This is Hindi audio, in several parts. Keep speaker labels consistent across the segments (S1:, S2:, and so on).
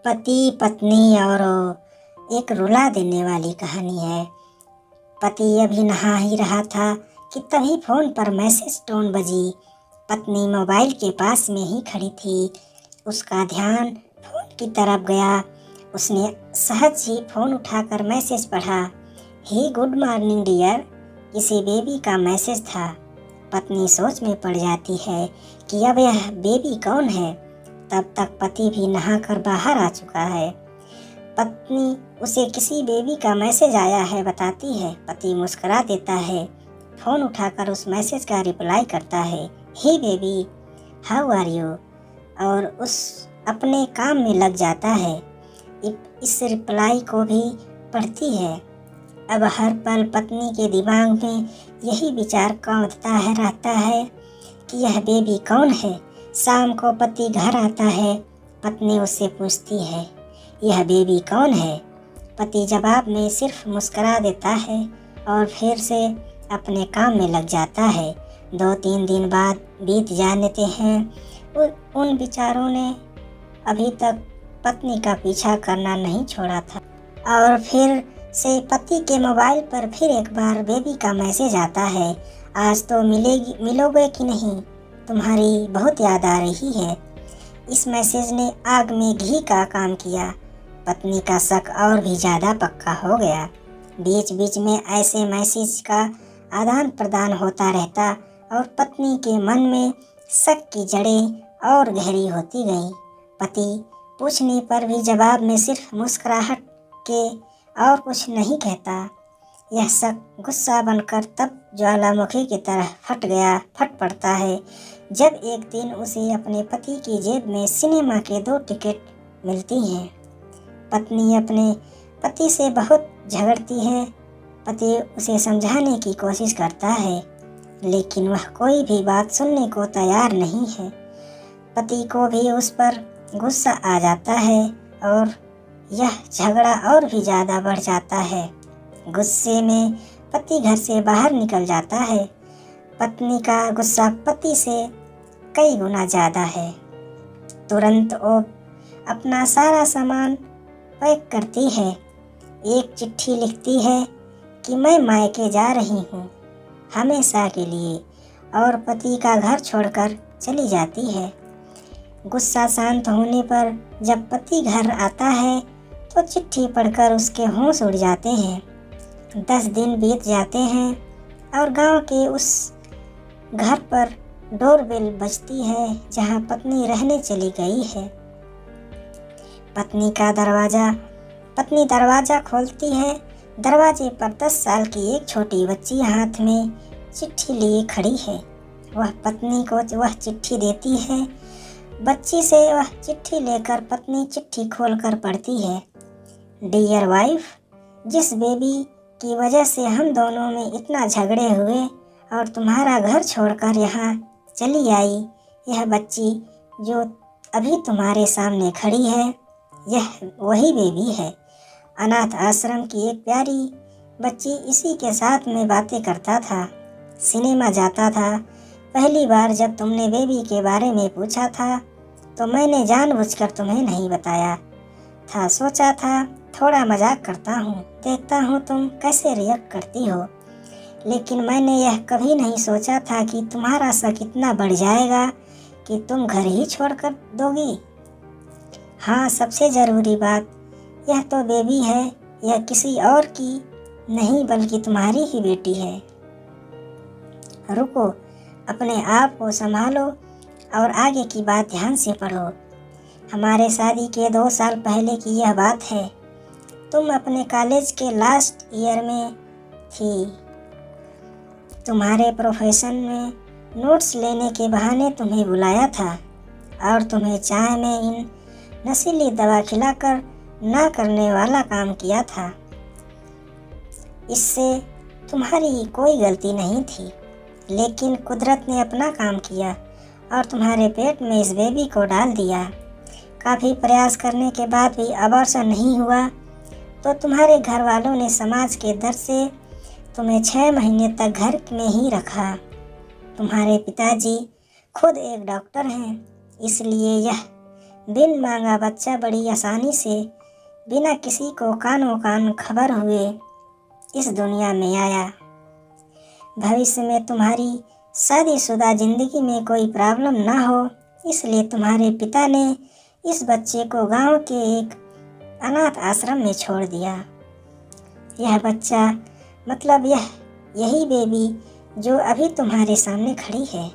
S1: पति पत्नी और एक रुला देने वाली कहानी है। पति अभी नहा ही रहा था कि तभी फ़ोन पर मैसेज टोन बजी। पत्नी मोबाइल के पास में ही खड़ी थी। उसका ध्यान फ़ोन की तरफ गया। उसने सहज ही फ़ोन उठाकर मैसेज पढ़ा। ही गुड मॉर्निंग डियर। किसी बेबी का मैसेज था। पत्नी सोच में पड़ जाती है कि अब यह बेबी कौन है। तब तक पति भी नहाकर बाहर आ चुका है। पत्नी उसे किसी बेबी का मैसेज आया है बताती है। पति मुस्कुरा देता है। फ़ोन उठाकर उस मैसेज का रिप्लाई करता है, हे बेबी हाउ आर यू, और उस अपने काम में लग जाता है। इस रिप्लाई को भी पढ़ती है। अब हर पल पत्नी के दिमाग में यही विचार कौंधता है रहता है कि यह बेबी कौन है। शाम को पति घर आता है। पत्नी उससे पूछती है, यह बेबी कौन है। पति जवाब में सिर्फ मुस्कुरा देता है और फिर से अपने काम में लग जाता है। 2-3 दिन बाद बीत जाते हैं। उन बेचारों ने अभी तक पत्नी का पीछा करना नहीं छोड़ा था और फिर से पति के मोबाइल पर फिर एक बार बेबी का मैसेज आता है, आज तो मिलोगे कि नहीं, तुम्हारी बहुत याद आ रही है। इस मैसेज ने आग में घी का काम किया। पत्नी का शक और भी ज़्यादा पक्का हो गया। बीच बीच में ऐसे मैसेज का आदान प्रदान होता रहता और पत्नी के मन में शक की जड़ें और गहरी होती गईं। पति पूछने पर भी जवाब में सिर्फ मुस्कुराहट के और कुछ नहीं कहता। यह शक गुस्सा बनकर तब ज्वालामुखी की तरह फट पड़ता है जब एक दिन उसे अपने पति की जेब में सिनेमा के 2 टिकट मिलती हैं। पत्नी अपने पति से बहुत झगड़ती है। पति उसे समझाने की कोशिश करता है लेकिन वह कोई भी बात सुनने को तैयार नहीं है। पति को भी उस पर गुस्सा आ जाता है और यह झगड़ा और भी ज़्यादा बढ़ जाता है। गुस्से में पति घर से बाहर निकल जाता है। पत्नी का गुस्सा पति से कई गुना ज़्यादा है। तुरंत वो अपना सारा सामान पैक करती है। एक चिट्ठी लिखती है कि मैं मायके जा रही हूँ हमेशा के लिए, और पति का घर छोड़कर चली जाती है। गुस्सा शांत होने पर जब पति घर आता है तो चिट्ठी पढ़कर उसके होश उड़ जाते हैं। 10 दिन बीत जाते हैं और गांव के उस घर पर डोरबेल बजती है जहां पत्नी रहने चली गई है। पत्नी दरवाज़ा खोलती है। दरवाजे पर 10 साल की एक छोटी बच्ची हाथ में चिट्ठी लिए खड़ी है। वह पत्नी को वह चिट्ठी देती है। बच्ची से वह चिट्ठी लेकर पत्नी चिट्ठी खोलकर पढ़ती है, डियर वाइफ, जिस बेबी की वजह से हम दोनों में इतना झगड़े हुए और तुम्हारा घर छोड़कर यहाँ चली आई, यह बच्ची जो अभी तुम्हारे सामने खड़ी है, यह वही बेबी है। अनाथ आश्रम की एक प्यारी बच्ची इसी के साथ में बातें करता था, सिनेमा जाता था। पहली बार जब तुमने बेबी के बारे में पूछा था तो मैंने जानबूझकर तुम्हें नहीं बताया था। सोचा था थोड़ा मजाक करता हूँ, देखता हूँ तुम कैसे रिएक्ट करती हो, लेकिन मैंने यह कभी नहीं सोचा था कि तुम्हारा शक इतना बढ़ जाएगा कि तुम घर ही छोड़कर दोगी। हाँ, सबसे ज़रूरी बात, यह तो बेबी है, यह किसी और की नहीं बल्कि तुम्हारी ही बेटी है। रुको, अपने आप को संभालो और आगे की बात ध्यान से पढ़ो। हमारे शादी के 2 साल पहले की यह बात है। तुम अपने कॉलेज के लास्ट ईयर में थी। तुम्हारे प्रोफेशन में नोट्स लेने के बहाने तुम्हें बुलाया था और तुम्हें चाय में इन नशीली दवा खिलाकर ना करने वाला काम किया था। इससे तुम्हारी कोई गलती नहीं थी, लेकिन कुदरत ने अपना काम किया और तुम्हारे पेट में इस बेबी को डाल दिया। काफ़ी प्रयास करने के बाद भी अबॉर्शन नहीं हुआ तो तुम्हारे घर वालों ने समाज के डर से तुम्हें 6 महीने तक घर में ही रखा। तुम्हारे पिताजी खुद एक डॉक्टर हैं, इसलिए यह बिन मांगा बच्चा बड़ी आसानी से बिना किसी को कानों कान खबर हुए इस दुनिया में आया। भविष्य में तुम्हारी शादीशुदा जिंदगी में कोई प्रॉब्लम ना हो, इसलिए तुम्हारे पिता ने इस बच्चे को गांव के एक अनाथ आश्रम में छोड़ दिया। यह बच्चा मतलब यही बेबी जो अभी तुम्हारे सामने खड़ी है।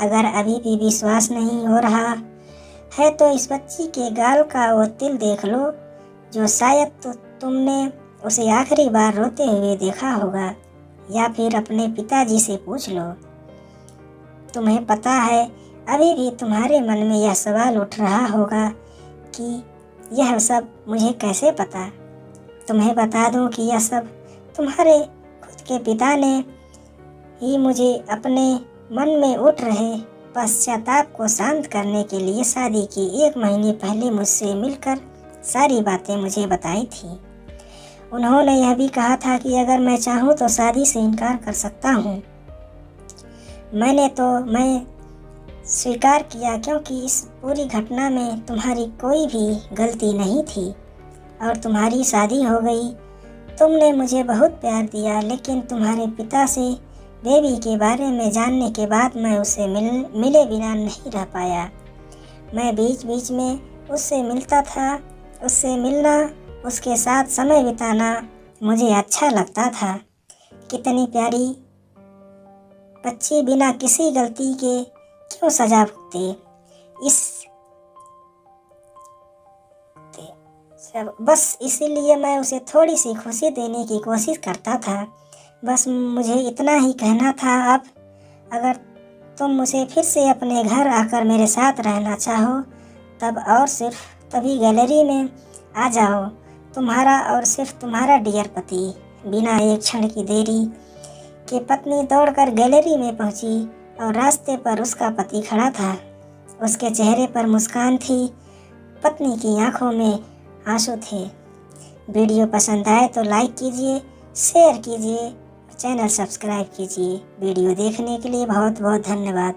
S1: अगर अभी भी विश्वास नहीं हो रहा है तो इस बच्ची के गाल का वो तिल देख लो, जो शायद तुमने उसे आखिरी बार रोते हुए देखा होगा, या फिर अपने पिताजी से पूछ लो। तुम्हें पता है अभी भी तुम्हारे मन में यह सवाल उठ रहा होगा कि यह सब मुझे कैसे पता। तुम्हें बता दूं कि यह सब तुम्हारे खुद के पिता ने ही मुझे अपने मन में उठ रहे पश्चाताप को शांत करने के लिए शादी के 1 महीने पहले मुझसे मिलकर सारी बातें मुझे बताई थी। उन्होंने यह भी कहा था कि अगर मैं चाहूँ तो शादी से इनकार कर सकता हूँ। मैं स्वीकार किया, क्योंकि इस पूरी घटना में तुम्हारी कोई भी गलती नहीं थी और तुम्हारी शादी हो गई। तुमने मुझे बहुत प्यार दिया, लेकिन तुम्हारे पिता से बेबी के बारे में जानने के बाद मैं उससे मिले बिना नहीं रह पाया। मैं बीच बीच में उससे मिलता था। उससे मिलना, उसके साथ समय बिताना मुझे अच्छा लगता था। कितनी प्यारी बच्ची बिना किसी गलती के क्यों सजा भुगते। बस इसीलिए मैं उसे थोड़ी सी खुशी देने की कोशिश करता था। बस मुझे इतना ही कहना था। अब अगर तुम मुझे फिर से अपने घर आकर मेरे साथ रहना चाहो, तब और सिर्फ तभी गैलरी में आ जाओ। तुम्हारा और सिर्फ तुम्हारा डियर पति। बिना एक क्षण की देरी के पत्नी दौड़कर गैलरी में पहुंची और रास्ते पर उसका पति खड़ा था। उसके चेहरे पर मुस्कान थी, पत्नी की आंखों में आंसू थे। वीडियो पसंद आए तो लाइक कीजिए, शेयर कीजिए, चैनल सब्सक्राइब कीजिए। वीडियो देखने के लिए बहुत बहुत धन्यवाद।